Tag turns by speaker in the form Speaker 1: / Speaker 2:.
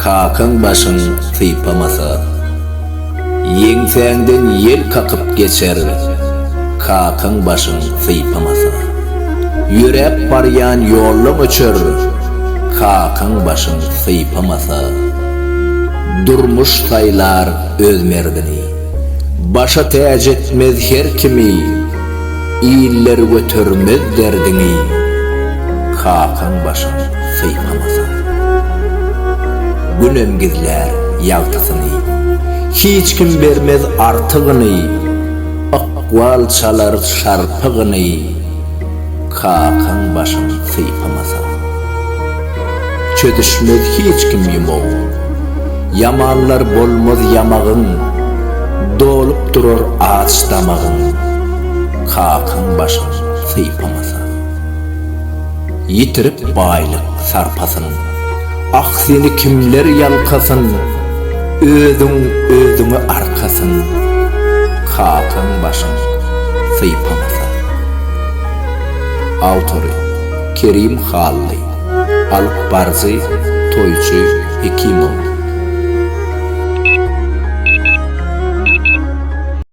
Speaker 1: Kakın başın sıypamasa, yengsenden yel kakıp geçer, kakın başın sıypamasa. Yürep baryan yollum uçur, kakın başın sıypamasa. Durmuş saylar öz merdini, başa tecik etmez her kimi, iller götürmez derdini, kakın başın sıypamasa. Günem gizler yaltısını, hiç kim vermez artığını, akval çalar şarpığını, kakın başın sıypamasa. Çödüşmez hiç kim yumoğu, yamanlar bolmaz yamağın, dolup durur ağaç damağın, kakın başın sıypamasa. Yitirip baylık sarpasın, aksini kimler yalkasın, özüňi arkasın, kakın başın sıypamasa. Autory Kerim Halli, Alıp Barzi Toyçu Hekimov.